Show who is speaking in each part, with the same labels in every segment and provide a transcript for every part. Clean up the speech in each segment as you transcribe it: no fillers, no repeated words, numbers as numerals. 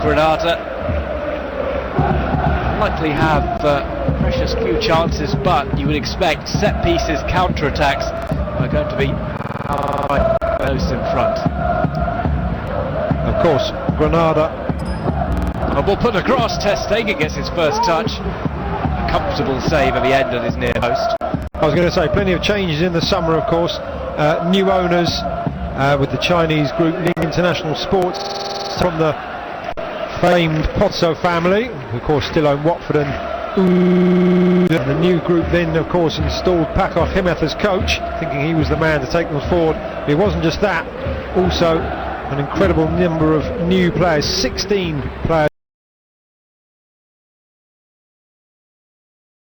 Speaker 1: Granada likely have precious few chances, but you would expect set pieces, counter-attacks are going to be those in front.
Speaker 2: Of course, Granada.
Speaker 1: A ball put across, Ter Stegen gets his first touch. A comfortable save at the end of his near post.
Speaker 2: I was going to say, plenty of changes in the summer, of course. New owners with the Chinese group Ning International Sports from the famed Pozzo family, who of course still own Watford and the new group then of course installed Paco Jiménez as coach, thinking he was the man to take them forward. But it wasn't just that, also an incredible number of new players, 16 players.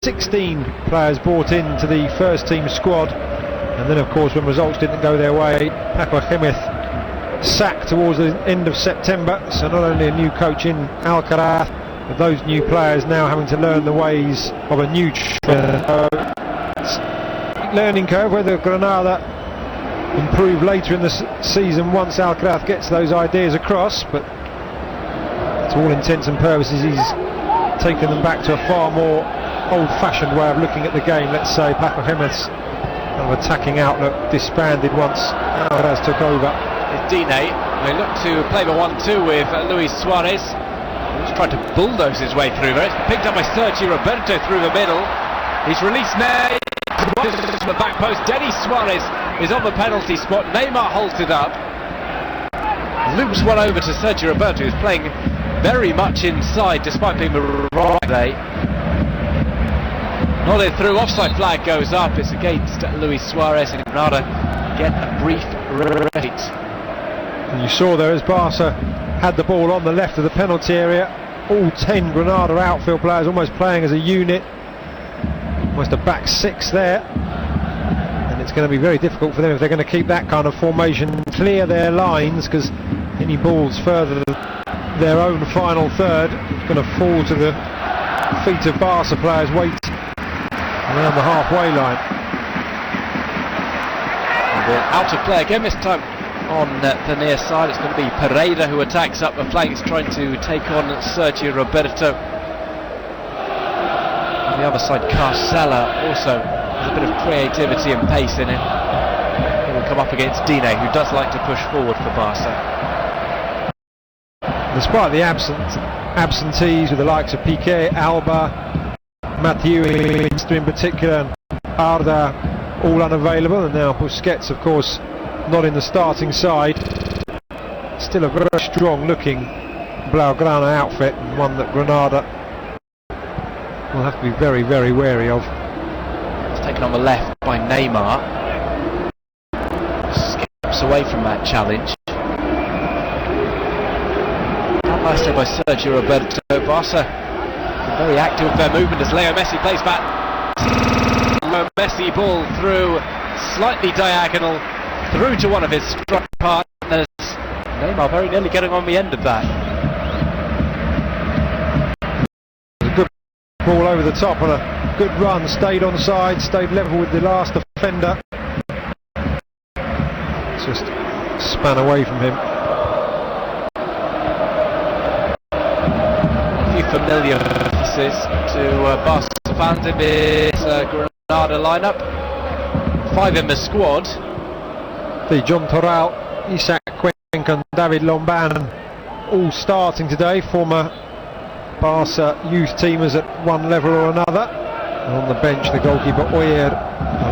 Speaker 2: 16 players brought into the first team squad, and then of course when results didn't go their way, Paco Jiménez sacked towards the end of September. So not only a new coach in Alcaraz, but those new players now having to learn the ways of a new learning curve. Whether Granada improve later in the season once Alcaraz gets those ideas across, but to all intents and purposes he's taken them back to a far more old-fashioned way of looking at the game. Let's say Paco Jiménez kind of attacking outlook disbanded once Alcaraz took over.
Speaker 1: Dine, they look to play the 1-2 with Luis Suarez, who's trying to bulldoze his way through there. It's picked up by Sergio Roberto through the middle. He's released Neymar to the back post. Denis Suarez is on the penalty spot. Neymar holds it up, loops one over to Sergio Roberto, who's playing very much inside despite being the right day. Nodded through, offside flag goes up. It's against Luis Suarez, and Granada get a brief retreat.
Speaker 2: And you saw there as Barca had the ball on the left of the penalty area, all 10 Granada outfield players almost playing as a unit, almost a back six there, and it's going to be very difficult for them if they're going to keep that kind of formation, clear their lines, because any balls further than their own final third is going to fall to the feet of Barca players waiting around the halfway line.
Speaker 1: Out of play again, this time on the near side. It's going to be Pereira who attacks up the flanks, trying to take on Sergio Roberto. On the other side, Carcella also has a bit of creativity and pace in him. He will come up against Dine, who does like to push forward for Barca.
Speaker 2: Despite the absentees with the likes of Piqué, Alba, Mathieu in particular, and Arda all unavailable, and now Busquets of course not in the starting side, still a very strong looking Blaugrana outfit, and one that Granada will have to be very, very wary of.
Speaker 1: It's taken on the left by Neymar, skips away from that challenge. Nicely by Sergio Roberto. Barca very active with their movement as Leo Messi plays back. Leo Messi ball through, slightly diagonal, through to one of his strike partners. Neymar very nearly getting on the end of that.
Speaker 2: A good ball over the top and a good run, stayed on side, stayed level with the last defender. Just span away from him.
Speaker 1: Familiar faces to Barca fans in this Granada lineup. 5 in the squad.
Speaker 2: The John Toral, Isaac Cuenca and David Lomban all starting today, former Barca youth teamers at one level or another. And on the bench the goalkeeper Oyer,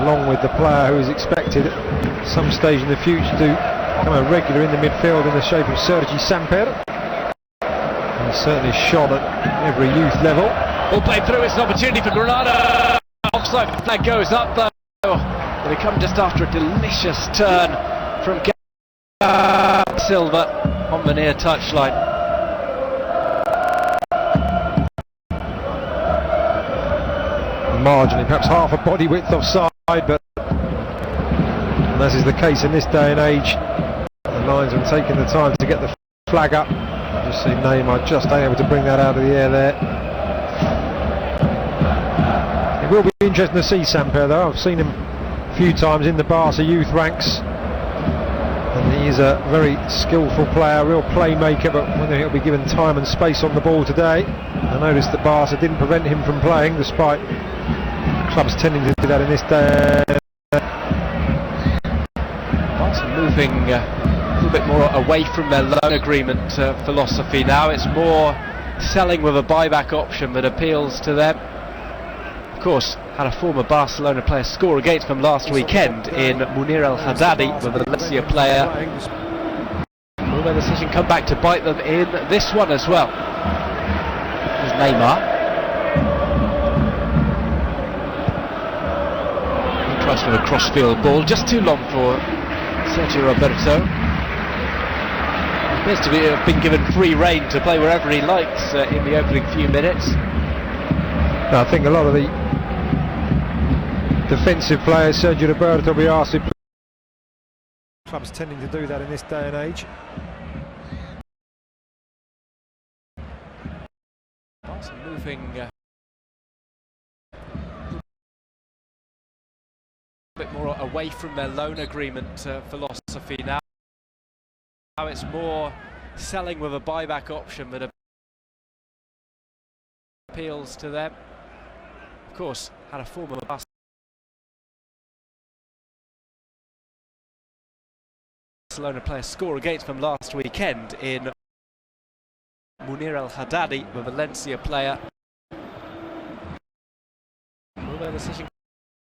Speaker 2: along with the player who is expected at some stage in the future to become a regular in the midfield in the shape of Sergi Samper. He's certainly shot at every youth level.
Speaker 1: Ball played through, it's an opportunity for Granada. Offside flag goes up though. They come just after a delicious turn from Silva on the near touchline.
Speaker 2: Marginally, perhaps half a body width offside, but as is the case in this day and age, the linesman taking the time to get the flag up. Just see Neymar just able to bring that out of the air there. It will be interesting to see Samper though. I've seen him a few times in the Barca youth ranks. And he is a very skillful player, a real playmaker, but whether he'll be given time and space on the ball today. I noticed that Barca didn't prevent him from playing, despite clubs tending to do that in this day.
Speaker 1: Barca moving a little bit more away from their loan agreement philosophy now. It's more selling with a buyback option that appeals to them. Of course, had a former Barcelona player score against them last weekend in Munir El Haddadi, with a Valencia player. Will their decision come back to bite them in this one as well? There's Neymar. He tries for a cross-field ball, just too long for Sergio Roberto. Appears to have been given free rein to play wherever he likes in the opening few minutes.
Speaker 2: I think a lot of the defensive players, Sergio Roberto, will be asked to play. Clubs tending to do that in this day and age.
Speaker 1: Moving a bit more away from their loan agreement philosophy now. Now it's more selling with a buyback option that appeals to them. Of course, had a former Barcelona player score against them last weekend in Munir El Haddadi, the Valencia player. Will their decision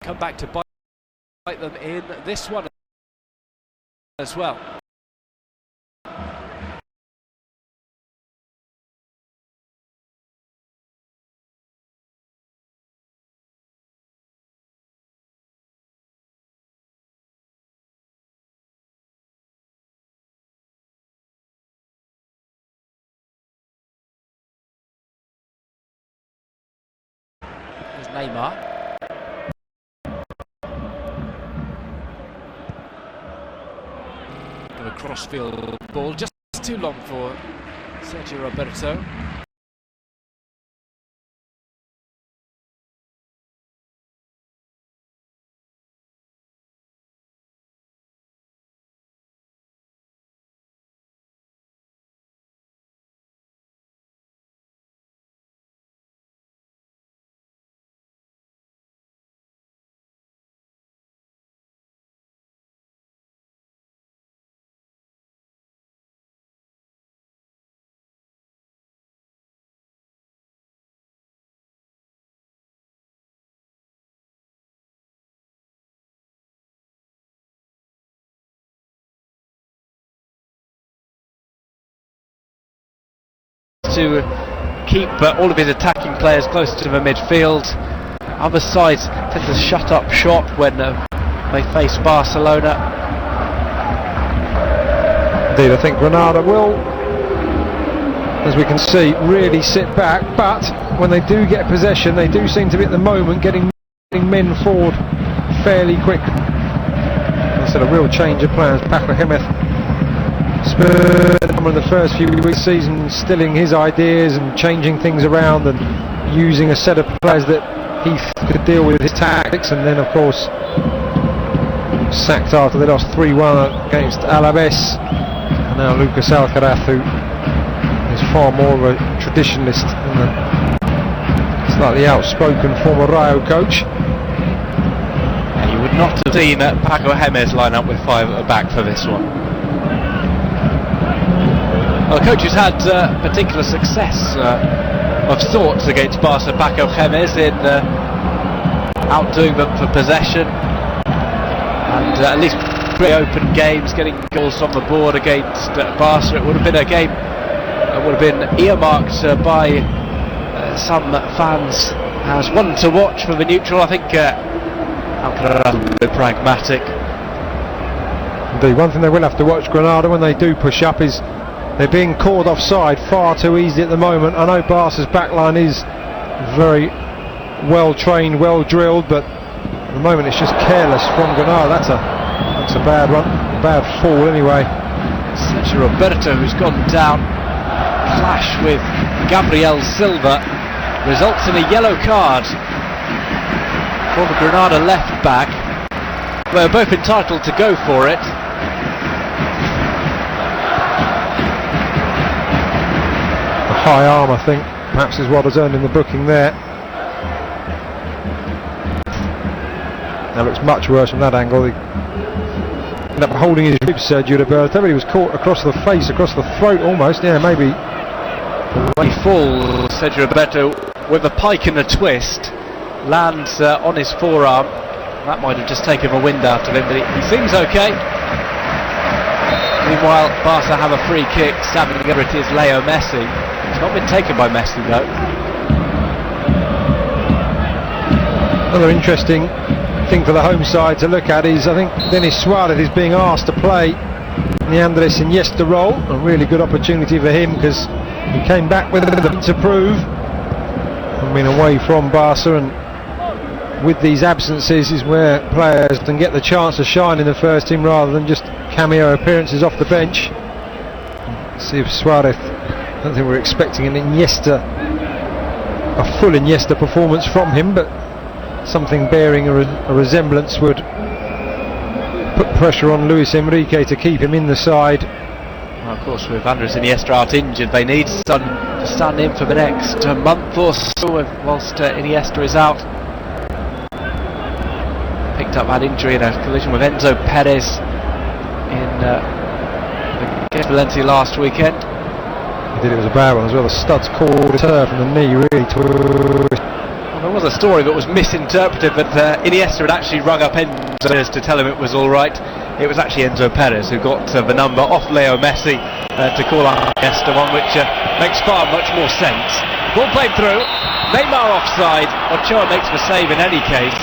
Speaker 1: come back to bite them in this one as well? There's Neymar. A cross-field ball, just too long for Sergio Roberto. To keep all of his attacking players close to the midfield. Other sides tend to shut up shop when they face Barcelona.
Speaker 2: Indeed, I think Granada will, as we can see, really sit back, but when they do get possession, they do seem to be at the moment getting men forward fairly quick. Instead of a real change of plans. Paco Gémez spent in the first few weeks of the season instilling his ideas and changing things around and using a set of players that he could deal with his tactics, and then of course sacked after they lost 3-1 against Alaves. And now Lucas Alcaraz, who is far more of a traditionalist than a slightly outspoken former Rayo coach.
Speaker 1: You would not have seen Paco Gémez line up with five at the back for this one. Well, the coach has had particular success of sorts against Barca. Paco Gémez in outdoing them for possession and at least pretty open games, getting goals on the board against Barca. It would have been a game that would have been earmarked by some fans as one to watch for the neutral. I think Alcaraz will be pragmatic.
Speaker 2: Indeed, one thing they will have to watch, Granada, when they do push up, is they're being caught offside far too easily at the moment. I know Barca's backline is very well trained, well drilled, but at the moment it's just careless from Granada. That's a bad one, a bad fall anyway.
Speaker 1: Sergio Roberto, who's gone down, clash with Gabriel Silva, results in a yellow card for the Granada left back. They're both entitled to go for it.
Speaker 2: high arm, I think, perhaps is what has earned him the booking there. That looks much worse from that angle. He ended up holding his ribs, Sergio Roberto, but he was caught across the face, across the throat almost. Yeah, maybe.
Speaker 1: He falls, Sergio Roberto, with a pike and a twist, lands on his forearm. That might have just taken the wind out of him, but he seems okay. Meanwhile, Barca have a free kick, stabbing over it is Leo Messi. It's not been taken by Messi though.
Speaker 2: Another interesting thing for the home side to look at is, I think, Denis Suarez is being asked to play in the Andres Iniesta role. A really good opportunity for him because he came back with a to prove and been away from Barca, and with these absences is where players can get the chance to shine in the first team rather than just cameo appearances off the bench. Let's see if Suarez, I don't think we're expecting an Iniesta, a full Iniesta performance from him, but something bearing a resemblance would put pressure on Luis Enrique to keep him in the side.
Speaker 1: Well, of course, with Andres Iniesta out injured, they need someone to stand in for the next month or so whilst Iniesta is out. Picked up that injury in a collision with Enzo Perez against Valencia last weekend.
Speaker 2: He did, it was a bad one as well. The studs caught his turf and the knee really twisted.
Speaker 1: There was a story that was misinterpreted that Iniesta had actually rung up Enzo Perez to tell him it was alright. It was actually Enzo Perez who got the number off Leo Messi to call out Iniesta, one which makes far much more sense. Ball played through, Neymar offside, Ochoa makes the save in any case.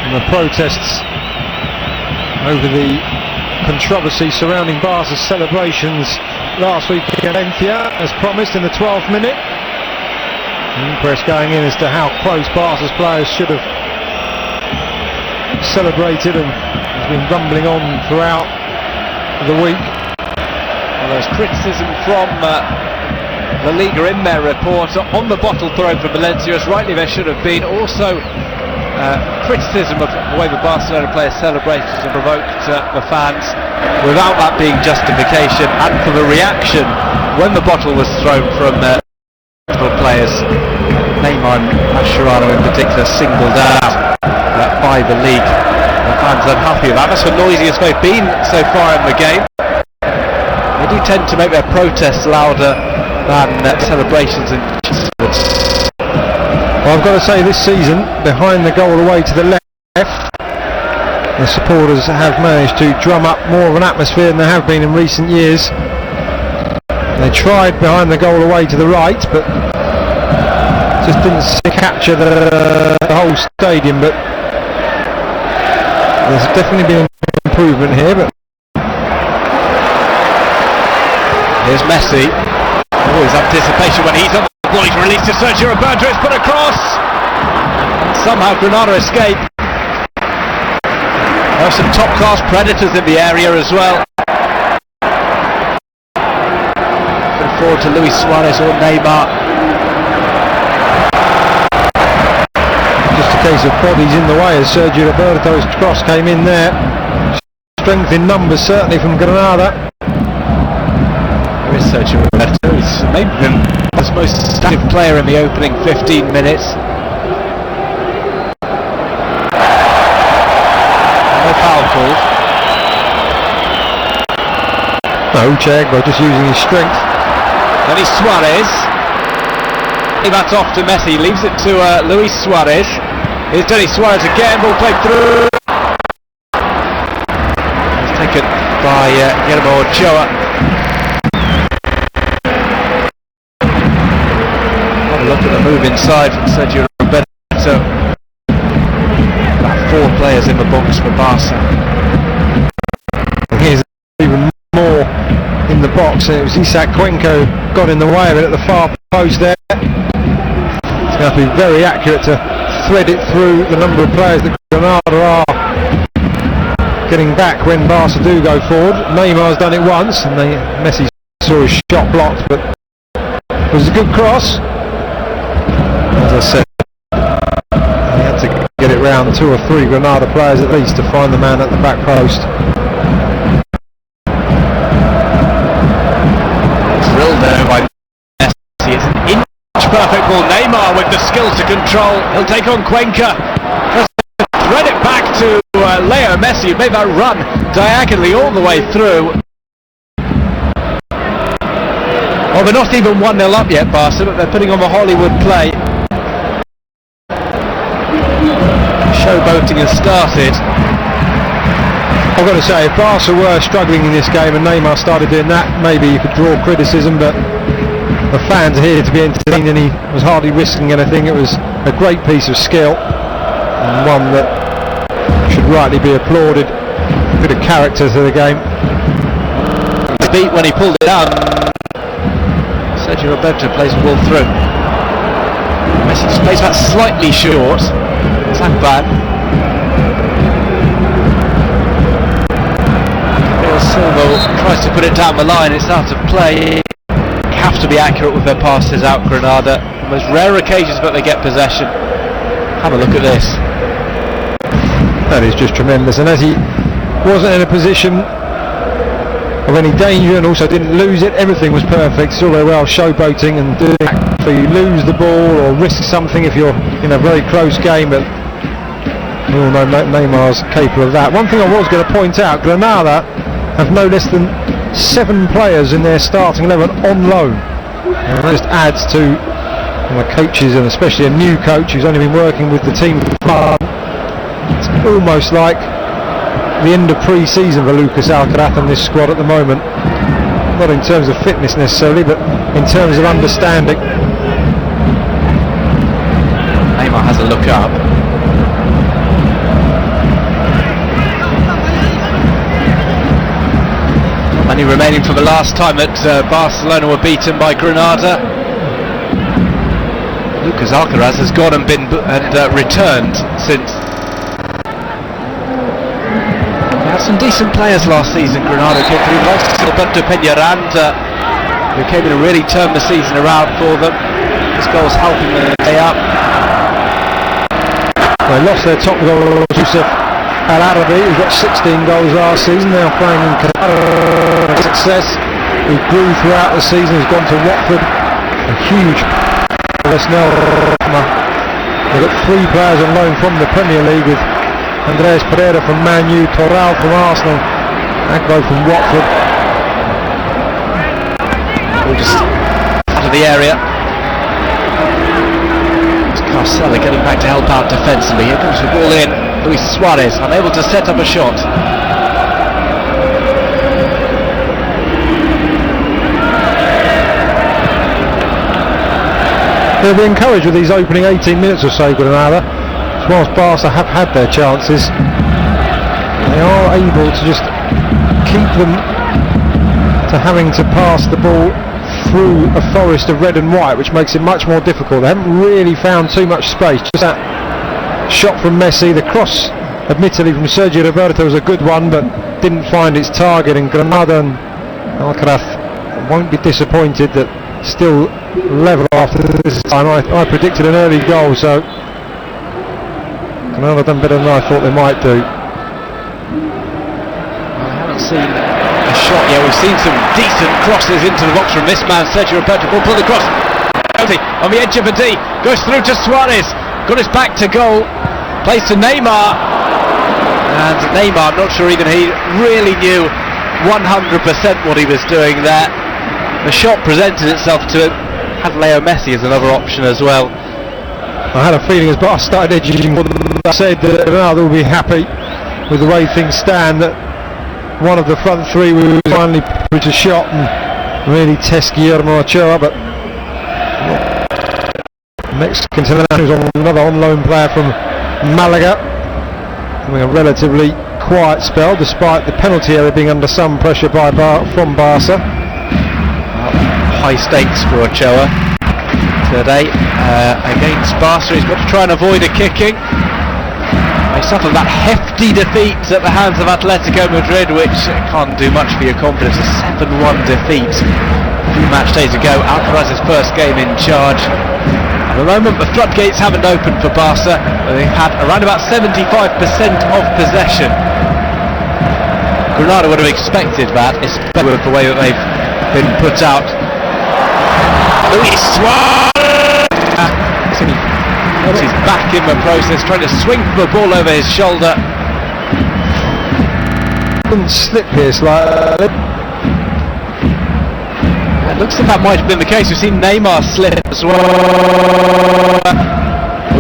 Speaker 2: And the protests over the controversy surrounding Barca's celebrations last week in Valencia, as promised in the 12th minute. Press going in as to how close Barca's players should have celebrated, and has been rumbling on throughout the week.
Speaker 1: Well, there's criticism from La Liga in their report on the bottle throw for Valencia, as rightly there should have been. Also criticism of the way the Barcelona players celebrated and provoked the fans, without that being justification, and for the reaction when the bottle was thrown from players. Neymar and Mascherano in particular singled out by the league. The fans unhappy about that. That's the noisiest they've been so far in the game. They do tend to make their protests louder than celebrations and
Speaker 2: well, I've got to say, this season, behind the goal away to the left, the supporters have managed to drum up more of an atmosphere than there have been in recent years. They tried behind the goal away to the right, but just didn't capture the whole stadium. But there's definitely been an improvement here. But
Speaker 1: here's Messi. Oh, his anticipation when he's on the ball. He's released to Sergio Roberto. It's put across. Somehow Granada escape. There are some top-class predators in the area as well. Forward to Luis Suarez or Neymar.
Speaker 2: Just a case of bodies in the way as Sergio Roberto's cross came in there. Strength in numbers certainly from Granada.
Speaker 1: There is Sergio Roberto. He's maybe been the most active player in the opening 15 minutes. No foul called.
Speaker 2: No, Chegbo just using his strength.
Speaker 1: Denis Suarez. That's off to Messi, leaves it to Luis Suarez. Here's Denis Suarez again, ball played through. It's taken by Guillermo Ochoa. Have a look at the move inside from Sergio Roberto. About 4 players in the box for Barca.
Speaker 2: Here's even more in the box. It was Isak Cuenco got in the way of it at the far post there. It's going to be very accurate to thread it through the number of players that Granada are getting back when Barca do go forward. Neymar's done it once and Messi saw his shot blocked, but it was a good cross. As I said, he had to get it round 2 or 3 Granada players at least to find the man at the back post.
Speaker 1: Drilled perfect ball. Neymar with the skill to control. He'll take on Cuenca. Thread it back to Leo Messi, who made that run diagonally all the way through. Well, they're not even 1-0 up yet, Barca, but they're putting on the Hollywood play. Showboating has started.
Speaker 2: I've got to say, if Barca were struggling in this game and Neymar started doing that, maybe you could draw criticism, but the fans are here to be entertained and he was hardly risking anything. It was a great piece of skill and one that should rightly be applauded. A bit of character to the game.
Speaker 1: The beat when he pulled it out. Sergio Roberto plays the ball through. Messi just plays that slightly short. It's not bad. Silva tries to put it down the line. It's out of play. They have to be accurate with their passes out, Granada. On those rare occasions that they get possession. Have a look at this.
Speaker 2: That is just tremendous, and as he wasn't in a position of any danger and also didn't lose it, everything was perfect. It's all very well showboating and doing that, so you lose the ball or risk something if you're in a very close game, but we all know Neymar's capable of that. One thing I was going to point out, Granada have no less than 7 players in their starting 11 on loan, and that just adds to the coaches, and especially a new coach who's only been working with the team for it's almost like the end of pre-season for Lucas Alcaraz and this squad at the moment. Not in terms of fitness necessarily, but in terms of understanding.
Speaker 1: Neymar has a look up. Only remaining from the last time that Barcelona were beaten by Granada. Lucas Alcaraz has gone and been returned since. They had some decent players last season. Granada came through. Alberto Peñaranda, who came in and really turned the season around for them. This goal's helping them stay up.
Speaker 2: They lost their top goal, Yusuf Al-Arabi, who got 16 goals last season, now playing in Qatar. Success. He grew throughout the season, he's gone to Watford. A huge They've got 3 players on loan from the Premier League, with Andreas Pereira from Man U, Toral from Arsenal, Agbo from Watford.
Speaker 1: Ball just out of the area. It's Carcella getting back to help out defensively. Here comes the ball in. Luis Suarez unable to set up a shot.
Speaker 2: They'll be encouraged with these opening 18 minutes or so, Granada. Whilst Barca have had their chances, they are able to just keep them to having to pass the ball through a forest of red and white, which makes it much more difficult. They haven't really found too much space. Just that shot from Messi, the cross admittedly from Sergio Roberto was a good one, but didn't find its target, and Granada and Alcaraz won't be disappointed that still level after this time. I predicted an early goal, so Granada done better than I thought they might do.
Speaker 1: I haven't seen a shot yet. We've seen some decent crosses into the box from this man, Sergio Roberto. Ball pulled across on the edge of a D, goes through to Suarez, got his back to goal, plays to Neymar, and Neymar, I'm not sure even he really knew 100% what he was doing there. The shot presented itself to him. Had Leo Messi as another option as well.
Speaker 2: I had a feeling as Barca started edging, I said that Granada will be happy with the way things stand, that one of the front 3 will finally put a shot and really test Guillermo Ochoa, but Mexican international, another on-loan player from Malaga, having a relatively quiet spell despite the penalty area being under some pressure from Barca.
Speaker 1: High stakes for Ochoa today against Barca. He's got to try and avoid a kicking. They suffered that hefty defeat at the hands of Atletico Madrid, which can't do much for your confidence. A 7-1 defeat a few match days ago. Alcaraz's first game in charge. At the moment the floodgates haven't opened for Barca. They've had around about 75% of possession. Granada would have expected that, especially with the way that they've been put out. Luis Suarez! Puts his back in the process, trying to swing the ball over his shoulder.
Speaker 2: Didn't slip here slightly.
Speaker 1: It looks like that might have been the case. We've seen Neymar slip as well.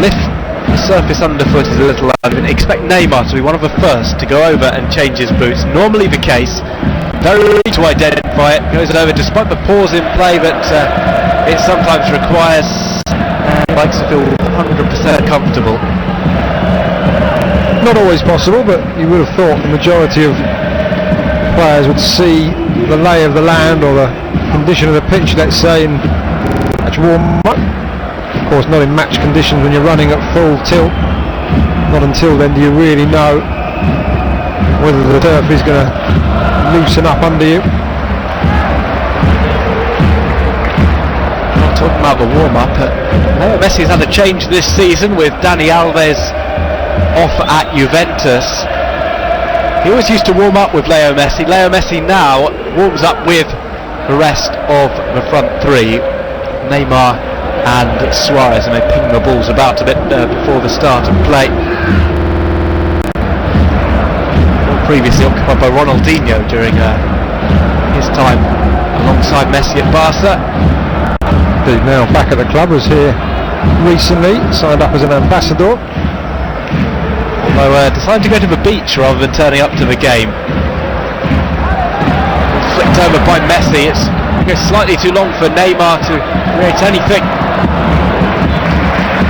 Speaker 1: Lift the surface underfoot is a little uneven. Expect Neymar to be one of the first to go over and change his boots. Normally the case. Very easy to identify it. Goes over despite the pause in play that it sometimes requires. Likes to feel 100% comfortable.
Speaker 2: Not always possible, but you would have thought the majority of players would see the lay of the land or the condition of the pitch, let's say, in match warm-up. Of course, not in match conditions when you're running at full tilt. Not until then do you really know whether the turf is going to loosen up under you.
Speaker 1: Not talking about the warm-up. Leo Messi has had a change this season with Dani Alves off at Juventus. He always used to warm up with Leo Messi. Leo Messi now warms up with the rest of the front three, Neymar and Suarez, and they ping the balls about a bit before the start of play. Previously occupied by Ronaldinho during his time alongside Messi at Barca.
Speaker 2: Indeed, now back at the club, was here recently, signed up as an ambassador.
Speaker 1: Although decided to go to the beach rather than turning up to the game. Flicked over by Messi. It's slightly too long for Neymar to create anything.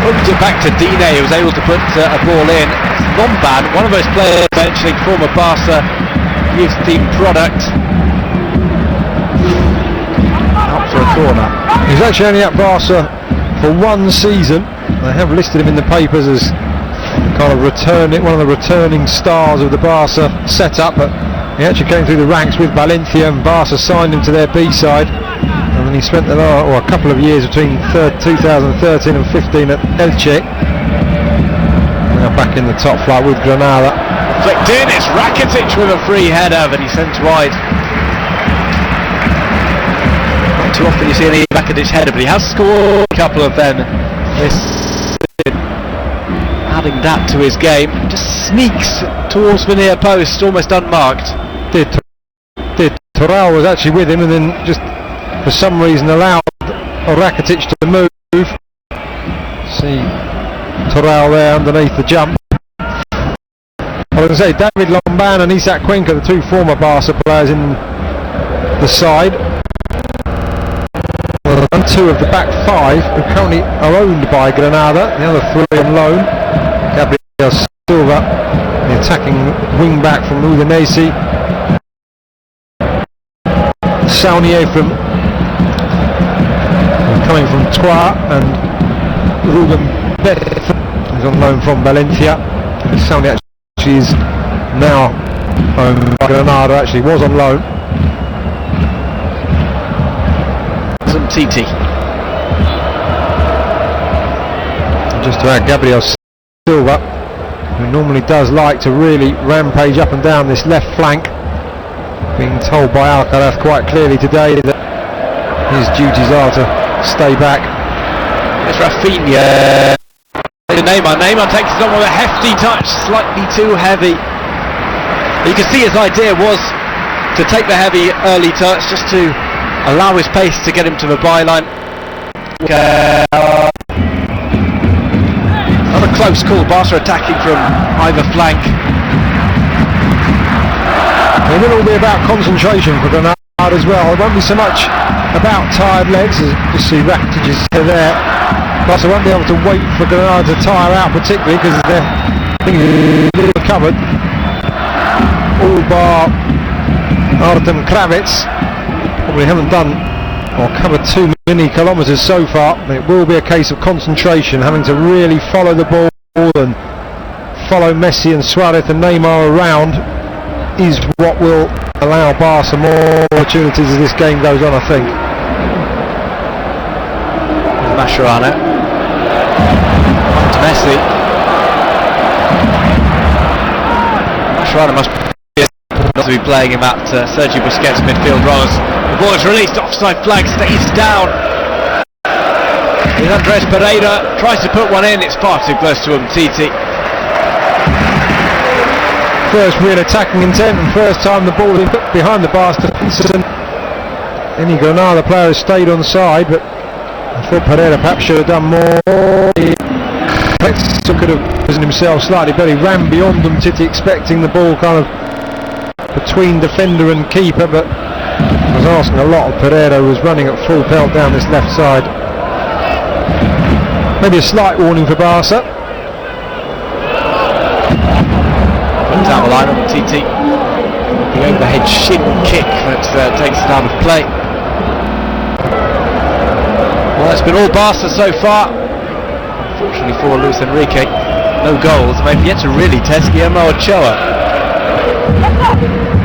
Speaker 1: Put it back to Dine, who was able to put a ball in. Lomban, one of those players mentioning former Barca youth team product. Out for a corner.
Speaker 2: He's actually only at Barca for one season. They have listed him in the papers as kind of one of the returning stars of the Barca setup, but he actually came through the ranks with Valencia, and Barca signed him to their B side, and then he spent a couple of years between 2013 and 15 at Elche. Now back in the top flight with Granada.
Speaker 1: Flicked in, it's Rakitic with a free header that he sent wide. Not too often you see any Rakitic header, but he has scored a couple of them this season. Adding that to his game, just sneaks towards the near post, almost unmarked.
Speaker 2: Did Torral was actually with him, and then just for some reason allowed Rakitic to move. See Torral there underneath the jump. I was going to say David Lomban and Isak Cuenca, the two former Barca players in the side, and two of the back five who currently are owned by Granada, the other three on loan. Gabriel Silva, the attacking wing back from Udinese. Saunier coming from Troyes, and Ruben Beth is on loan from Valencia. Saunier actually is now owned by Granada, actually was on loan.
Speaker 1: Some TT.
Speaker 2: Just to add, Gabriel Silva, who normally does like to really rampage up and down this left flank, being told by Alcaraz quite clearly today that his duties are to stay back.
Speaker 1: It's Rafinha. Neymar takes it on with a hefty touch, slightly too heavy. You can see his idea was to take the heavy early touch just to allow his pace to get him to the byline. Not a close call, Barca attacking from either flank.
Speaker 2: It will all be about concentration for Granada as well. It won't be so much about tired legs, as you see Rakitic is there. Barca won't be able to wait for Granada to tire out, particularly because they're covered. All bar Artem Kravitz. Probably haven't done or covered too many kilometres so far, but it will be a case of concentration, having to really follow the ball and follow Messi and Suarez and Neymar around is what will allow Barca more opportunities as this game goes on, I think.
Speaker 1: Mascherano to Messi. Mascherano must be playing him at Sergio Busquets midfield roles. The ball is released, offside flag stays down. With Andres Pereira, tries to put one in, it's far too close to Umtiti.
Speaker 2: First real attacking intent and first time the ball has been put behind the Barca defence. Any Granada player has stayed on side, but I thought Pereira perhaps should have done more. He could have positioned himself slightly better. He ran beyond Umtiti, expecting the ball kind of between defender and keeper, but was asking a lot of Pereira, who was running at full pelt down this left side. Maybe a slight warning for Barca.
Speaker 1: Down the line on TT. The overhead shin kick that takes it out of play. Well, it's been all Barca so far. Unfortunately for Luis Enrique, no goals. They've yet to really test Guillermo Ochoa.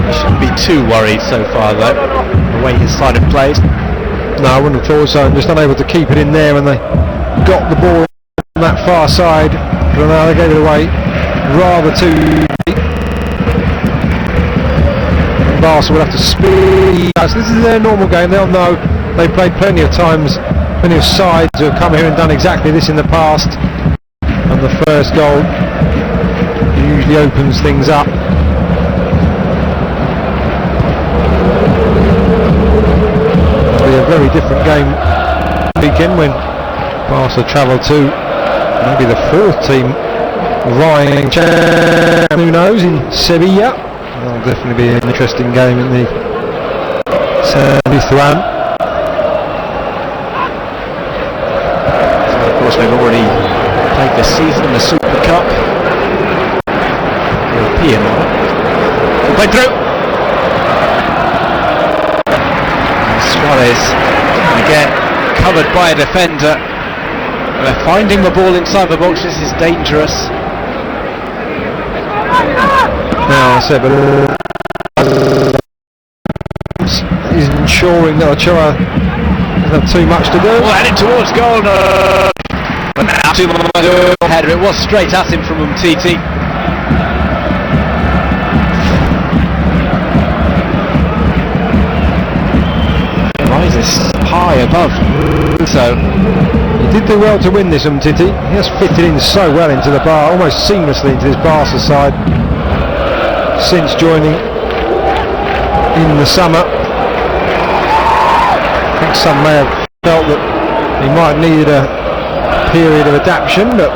Speaker 1: He shouldn't be too worried so far, though, the way his side have played.
Speaker 2: No, I wouldn't have thought so. Just unable to keep it in there when they got the ball on that far side. Granada gave it away rather too deep. Barca will have to speed. This is their normal game. They'll know. They've played plenty of times, plenty of sides who have come here and done exactly this in the past. And the first goal usually opens things up. It'll be a very different game weekend when Barca travel to maybe the fourth team vying, who knows, in Sevilla. That'll definitely be an interesting game in the San Juan.
Speaker 1: Of course, they've already played this season in the Super Cup. European one. We'll play through. Suarez again covered by a defender. They're finding the ball inside the box. This is dangerous.
Speaker 2: Now I said, but he's ensuring that Ochoa doesn't have too much to do.
Speaker 1: Well, headed towards goal. But now too much header. It was straight at him from Umtiti. Rises high above. So
Speaker 2: he did do well to win this, Umtiti. He has fitted in so well into the bar, almost seamlessly into this Barca side since joining in the summer. I think some may have felt that he might need a period of adaptation, but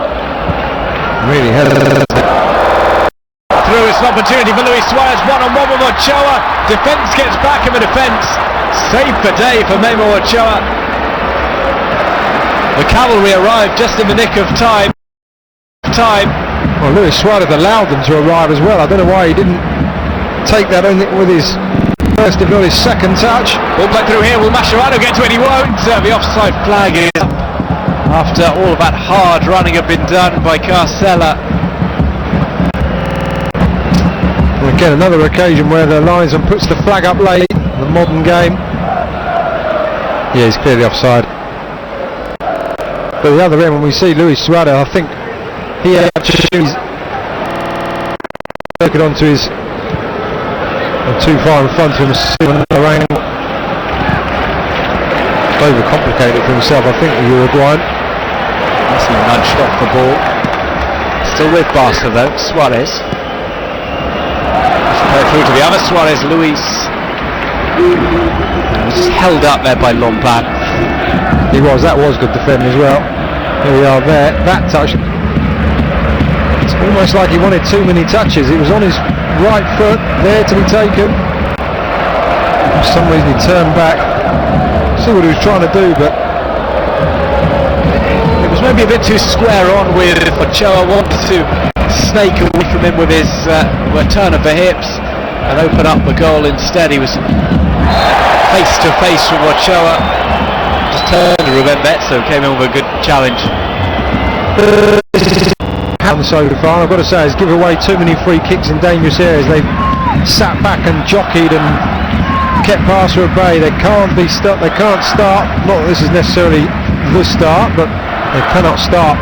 Speaker 2: really has.
Speaker 1: Through, it's an opportunity for Luis Suarez, one-on-one with Ochoa. Defence gets back in the defence. Save the day for Memo Ochoa. The cavalry arrived just in the nick of time.
Speaker 2: Well, Luis Suarez allowed them to arrive as well. I don't know why he didn't take that with his first, if not his second touch.
Speaker 1: Ball played through here. Will Mascherano get to it? He won't. The offside flag is up after all of that hard running had been done by Carcella.
Speaker 2: And again, another occasion where the linesman puts the flag up late. The modern game. Yeah, he's clearly offside. But the other end, when we see Luis Suarez, I think he actually took it onto his too far in front of him, another angle. Overcomplicated for himself, I think, the Uruguayan.
Speaker 1: Messi nudged off the ball. Still with Barca though, Suarez. Play through to the other Suarez, Luis. Was just held up there by Lombard.
Speaker 2: That was good defending as well. Here we are there, that touch. It's almost like he wanted too many touches. It was on his right foot, there to be taken. For some reason he turned back. See what he was trying to do, but
Speaker 1: it was maybe a bit too square on with Ochoa. Wanted to snake away from him with his turn of the hips and open up the goal. Instead he was face to face with Ochoa. Just turned to Ruben Betzo, came in with a good challenge.
Speaker 2: So far, I've got to say, has given away too many free kicks in dangerous areas. They've sat back and jockeyed and kept Barca at bay. They can't be stuck. They can't start. Not that this is necessarily the start, but they cannot start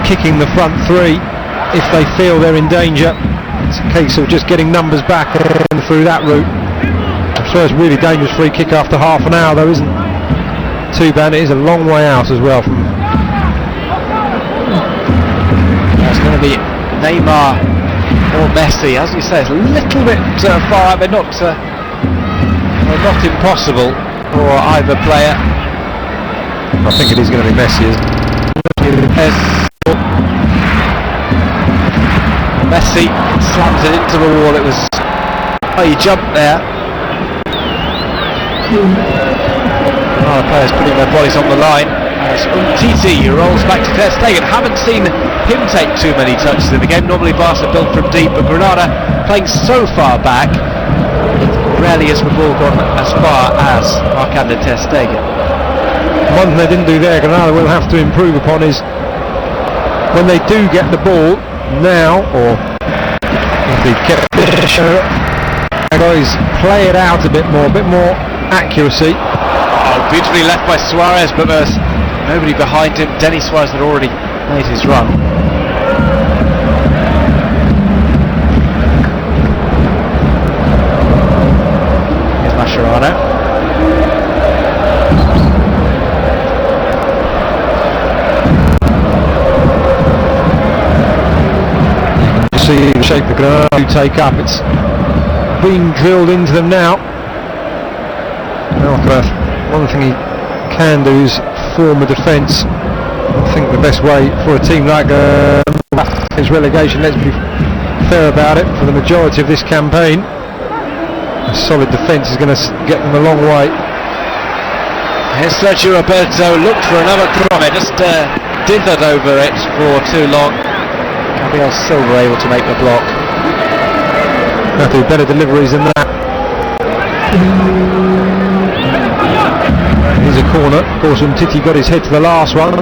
Speaker 2: kicking the front three if they feel they're in danger. It's a case of just getting numbers back and through that route. The first really dangerous free kick after half an hour, though, isn't 2-ban. It is a long way out as well.
Speaker 1: It's going to be Neymar or Messi, as you say. It's a little bit far out, but not impossible for either player.
Speaker 2: I think it is going to be Messi.
Speaker 1: Messi slams it into the wall. It was he jumped there. The players putting their bodies on the line. As Umtiti rolls back to Ter Stegen. Haven't seen him take too many touches in the game. Normally Barca built from deep, but Granada playing so far back, rarely has the ball gone as far as Marc-Andre Ter Stegen.
Speaker 2: One thing they didn't do there, Granada will have to improve upon, is when they do get the ball now, or if they get guys play it out a bit more accuracy.
Speaker 1: Beautifully left by Suarez, but there's nobody behind him. Denis Suarez had already made his run. Here's Mascherano.
Speaker 2: You see the shape the Granada take up. It's being drilled into them now. One thing he can do is form a defence. I think the best way for a team like is relegation, let's be fair about it, for the majority of this campaign, a solid defence is going to get them a long way.
Speaker 1: Here's Sergio Roberto, looked for another crummet, just dithered over it for too long. Gabriel Silva able to make the block.
Speaker 2: Have to do better deliveries than that. Here's a corner. Of course, Umtiti got his head to the last one.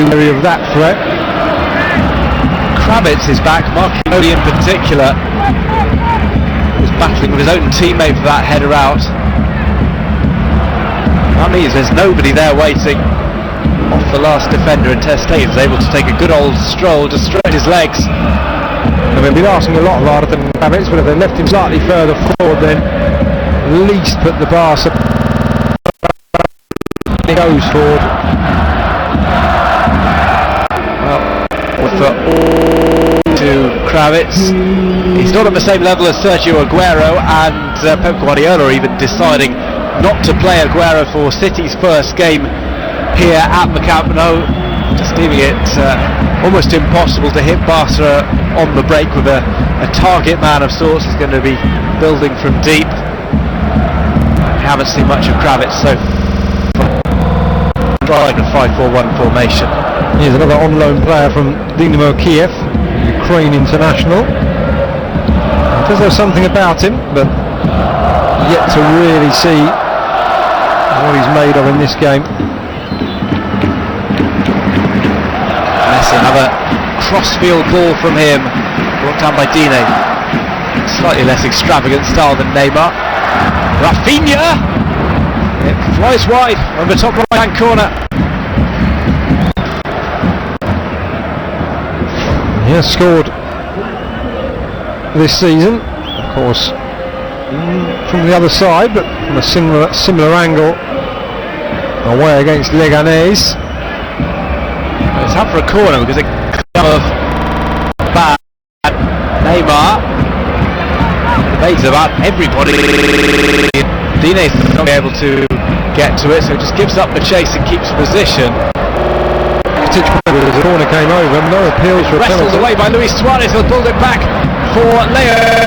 Speaker 2: Area of that threat.
Speaker 1: Kravitz is back. Marquinhos in particular was battling with his own teammate for that header out. That means there's nobody there waiting off the last defender, and Ter Stegen is able to take a good old stroll to stretch his legs.
Speaker 2: And they've been asking a lot harder than Kravitz, but if they left him slightly further forward, then at least put the Barca goes forward.
Speaker 1: Well, for to Kravitz, he's not at the same level as Sergio Aguero, and Pep Guardiola even deciding not to play Aguero for City's first game here at the Camp Nou, just leaving it almost impossible to hit Barca on the break with a target man of sorts. Is going to be building from deep. We haven't seen much of Kravitz so far. Trying a 5-4-1 formation.
Speaker 2: Here's another on-loan player from Dynamo Kiev, Ukraine international. Does have something about him, but yet to really see what he's made of in this game.
Speaker 1: Messi, another cross-field ball from him, brought down by Dine. Slightly less extravagant style than Neymar. Rafinha! It flies wide on the top right-hand corner.
Speaker 2: He has scored this season, of course, from the other side, but from a similar angle away against Leganés.
Speaker 1: It's up for a corner because it comes of bad Neymar. Debates about everybody. Dine's not able to get to it, so just gives up the chase and keeps position.
Speaker 2: The corner came over, no appeals for a penalty.
Speaker 1: Wrestled away by Luis Suarez, he'll build it back for Leo.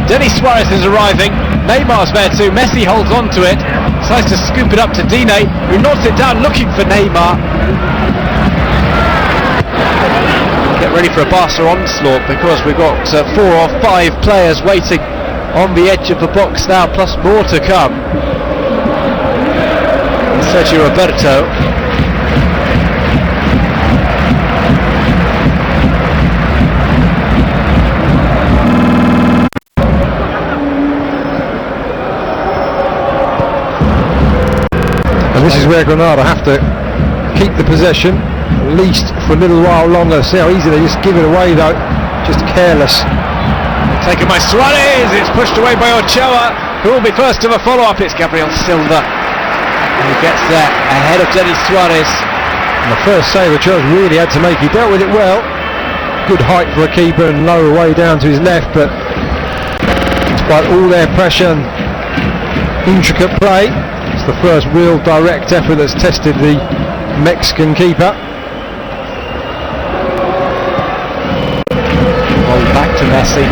Speaker 1: Denis Suarez is arriving, Neymar's there too, Messi holds on to it, decides to scoop it up to Dine, who knocks it down looking for Neymar. Get ready for a Barca onslaught, because we've got 4 or 5 players waiting on the edge of the box now, plus more to come. Sergio Roberto.
Speaker 2: And this is where Granada have to keep the possession, at least for a little while longer. See how easy they just give it away though, just careless.
Speaker 1: Taken by Suarez, it's pushed away by Ochoa, who will be first to the follow-up. It's Gabriel Silva He gets there ahead of Denis Suarez.
Speaker 2: And the first save that Chelsea really had to make, he dealt with it well. Good height for a keeper and lower way down to his left, but despite all their pressure and intricate play, it's the first real direct effort that's tested the Mexican keeper.
Speaker 1: Ball back to Messi.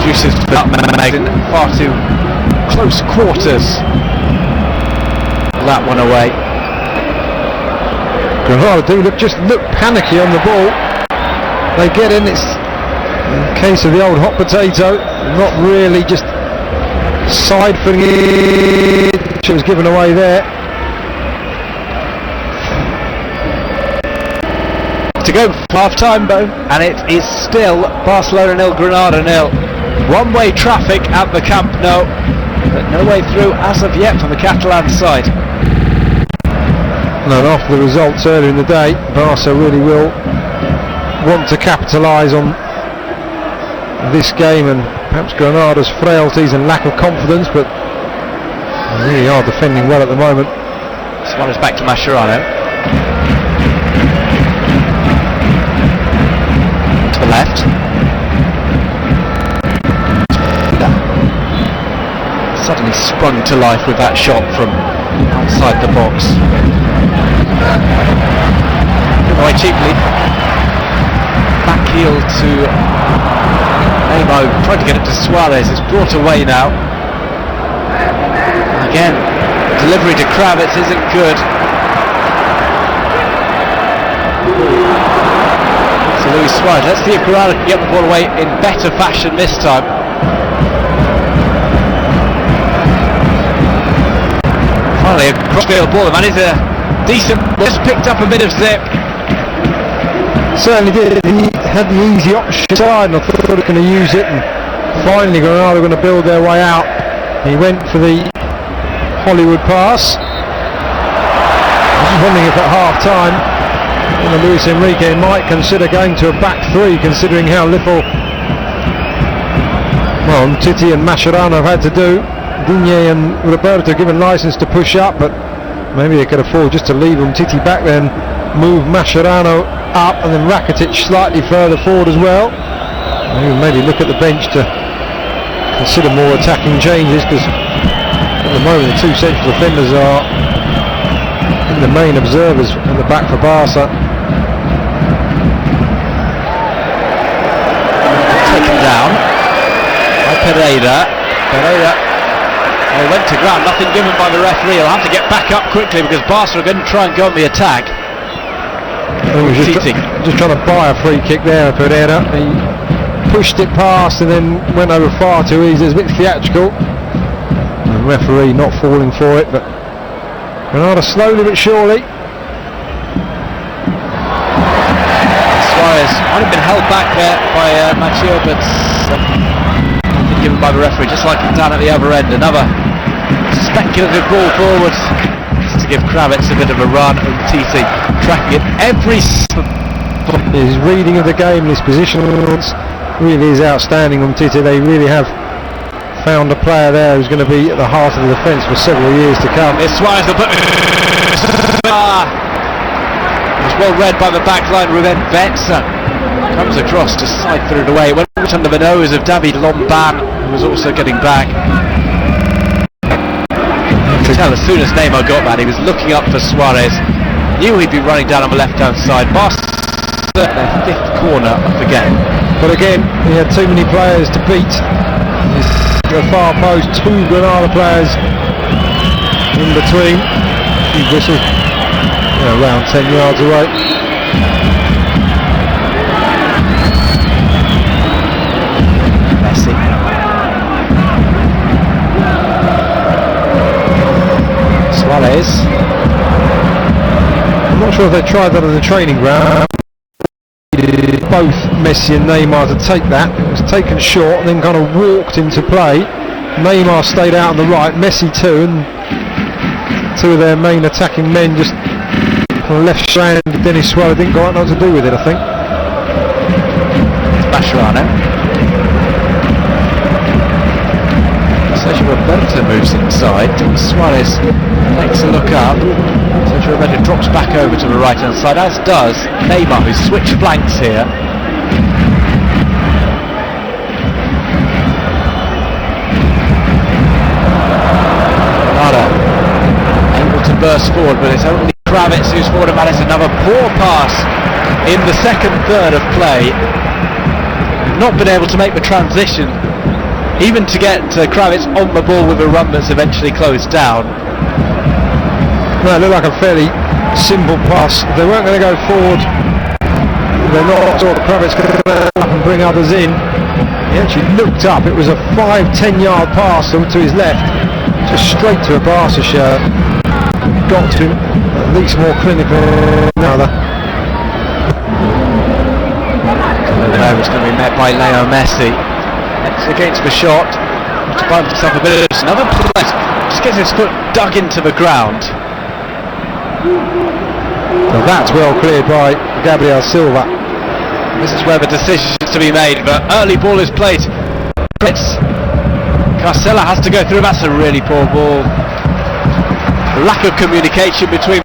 Speaker 1: Uses in far too close quarters. That one away.
Speaker 2: Granada do look panicky on the ball. They get in, it's in the case of the old hot potato, not really just side-footing it, which was given away there.
Speaker 1: To go for half-time, Bo, and it is still Barcelona 0, Granada 0. One-way traffic at the Camp Nou, but no way through as of yet from the Catalan side.
Speaker 2: And after the results earlier in the day, Barca really will want to capitalise on this game and perhaps Granada's frailties and lack of confidence, but they really are defending well at the moment.
Speaker 1: Suarez back to Mascherano. To the left. Suddenly sprung to life with that shot from outside the box. Away cheaply. Back heel to Nemo, trying to get it to Suarez. It's brought away now. And again, delivery to Kravitz isn't good. So Luis Suarez. Let's see if Granada can get the ball away in better fashion this time. Finally a cross-field ball. The man is a decent, just picked up a bit of zip.
Speaker 2: Certainly did. He had the easy option side and I thought they were going to use it, and finally Granada are going to build their way out. He went for the Hollywood pass. I was just wondering if at half time Luis Enrique might consider going to a back three, considering how little Titi and Mascherano have had to do. Digne and Roberto given licence to push up, but maybe they could afford just to leave Titi back then, move Mascherano up, and then Rakitic slightly further forward as well. Maybe look at the bench to consider more attacking changes, because at the moment the two central defenders are the main observers at the back for Barca.
Speaker 1: Taken down by Pereira. They went to ground, nothing given by the referee. He'll have to get back up quickly because Barca are going to try and go on the attack.
Speaker 2: Just trying to buy a free kick there, Pereira. He pushed it past and then went over far too easy. It was a bit theatrical. The referee not falling for it, but Granada slowly but surely.
Speaker 1: Suarez might have been held back there by Matteo, but nothing given by the referee, just like down at the other end. Another speculative ball forward to give Kravitz a bit of a run, and Titi tracking it every
Speaker 2: his reading of the game and his position really is outstanding on Titi. They really have found a player there who's going to be at the heart of the defence for several years to come.
Speaker 1: It's Suarez the put. It's well read by the back line. Ruben Betza comes across to siphon it away. It went under the nose of David Lomban, who was also getting back. You can tell as soon as Neymar got that, he was looking up for Suarez. Knew he'd be running down on the left-hand side. Barca their fifth corner of the game.
Speaker 2: But again, he had too many players to beat. The far post, two Granada players in between. He whistled around 10 yards away.
Speaker 1: Messi. Suarez.
Speaker 2: I'm not sure if they tried that on the training ground. Both Messi and Neymar to take that. It was taken short and then kind of walked into play. Neymar stayed out on the right, Messi too, and two of their main attacking men just on the left strand. Denis Suarez didn't quite know what to do with it, I think.
Speaker 1: Mascherano. Roberto moves inside. Suarez takes a look up. Sergio Roberto drops back over to the right hand side, as does Neymar, who switched flanks here. Able to burst forward, but it's only Kravitz who's forward, and that is another poor pass in the second third of play. Not been able to make the transition, even to get Kravitz on the ball with a run that's eventually closed down.
Speaker 2: Well, it looked like a fairly simple pass. If they weren't going to go forward, they're not sort of Kravitz going to go up and bring others in. He actually looked up. It was a 5-10 yard pass to his left, just straight to a Barca shirt. Got to him, at least more clinical than another.
Speaker 1: It's going to be met by Leo Messi. It's against the shot. To find himself a bit of another place. Just gets his foot dug into the ground.
Speaker 2: Well, that's well cleared by Gabriel Silva.
Speaker 1: This is where the decision is to be made. The early ball is played. Carcella has to go through. That's a really poor ball. Lack of communication between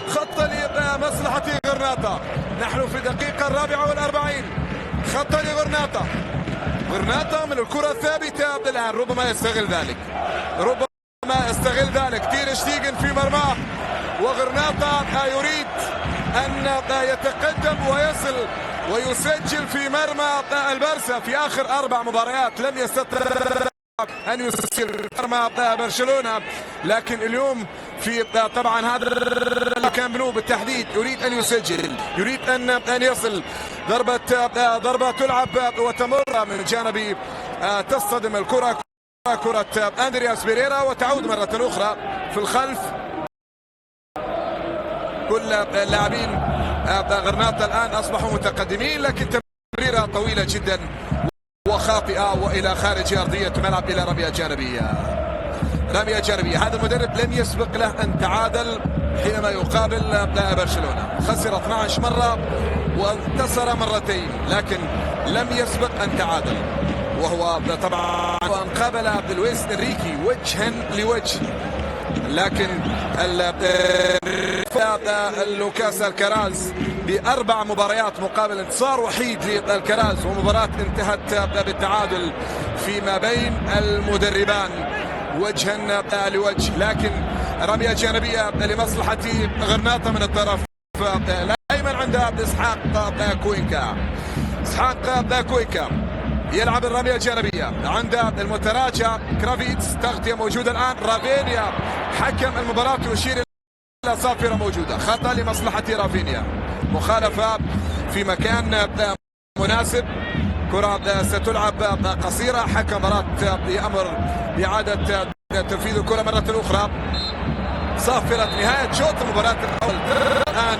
Speaker 3: خط لمصلحة غرناطة. نحن في الدقيقة 44. خط لغرناطة. غرناطة من الكرة الثابتة الآن، ربما يستغل ذلك تير شتيغن في مرماه، وغرناطة يريد أن يتقدم ويصل ويسجل في مرمى البارسا. في آخر 4 مباريات لم يستطع أن يسجل مرمى برشلونة، لكن اليوم في طبعا هذا الكامب نو بالتحديد يريد أن يسجل، يريد أن يصل. ضربة تلعب وتمر من جانب، تصطدم الكرة كرة أندرياس بيريرا وتعود مرة أخرى في الخلف. كل اللاعبين غرناطة الآن أصبحوا متقدمين، لكن تمريرة طويلة جدا وخاطئة وإلى خارج أرضية الملعب إلى رمية جانبية. هذا المدرب لم يسبق له أن تعادل حينما يقابل برشلونة. خسر 12 مرة وانتصر مرتين، لكن لم يسبق أن تعادل. وهو طبعا قابل لويس إنريكي وجها لوجه، لكن لوكاس الكراز ب4 مباريات مقابل انتصار وحيد للكراز، ومباراة انتهت بالتعادل فيما بين المدربان وجها لوجه. لكن رمية جانبية لمصلحة غرناطة من الطرف الأيمن عند إسحاق كوينكا يلعب الرمية الجانبية عند المتراجع كرافيتس. تغطية موجودة الآن. رافينيا حكم المباراة يشير إلى صافرة موجودة. خطأ لمصلحة رافينيا، مخالفة في مكان مناسب. كرة ستلعب قصيرة. حكم المباراة يأمر بإعادة تنفيذ الكرة مرة أخرى. صافرة نهاية شوط المباراة الأول الآن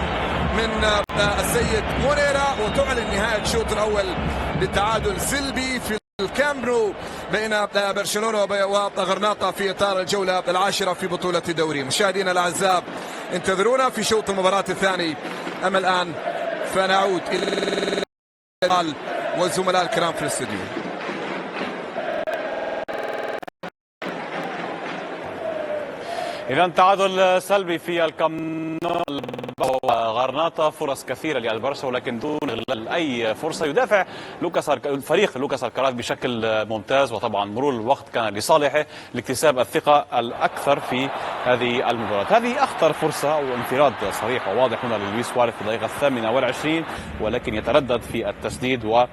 Speaker 3: من السيد مونيرا، وتعلن نهاية الشوط الأول بالتعادل سلبي في الكامب نو بين برشلونة وغرناطة في إطار الجولة 10 في بطولة الدوري. مشاهدينا الأعزاء، انتظرونا في شوط المباراة الثاني. أما الآن فنعود إلى والزملاء الكرام في الاستوديو.
Speaker 4: إذا تعادل سلبي في الكامب نو. غرناطة فرص كثيرة للبرشا، ولكن دون إغلال أي فرصة. يدافع فريق لوكاس الكراز بشكل ممتاز، وطبعا مرور الوقت كان لصالحه لاكتساب الثقة الأكثر في هذه المباراة. هذه أخطر فرصة وانفراد صريح وواضح هنا للويس سواريز في الدقيقة 28، ولكن يتردد في التسديد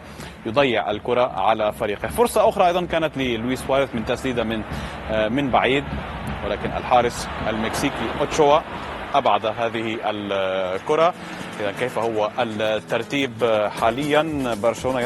Speaker 4: ويضيع الكرة على فريقه. فرصة أخرى أيضا كانت للويس سواريز من تسديدة من بعيد، ولكن الحارس المكسيكي أوتشوا أبعد هذه الكرة. إذا كيف هو الترتيب حاليا؟ برشلونة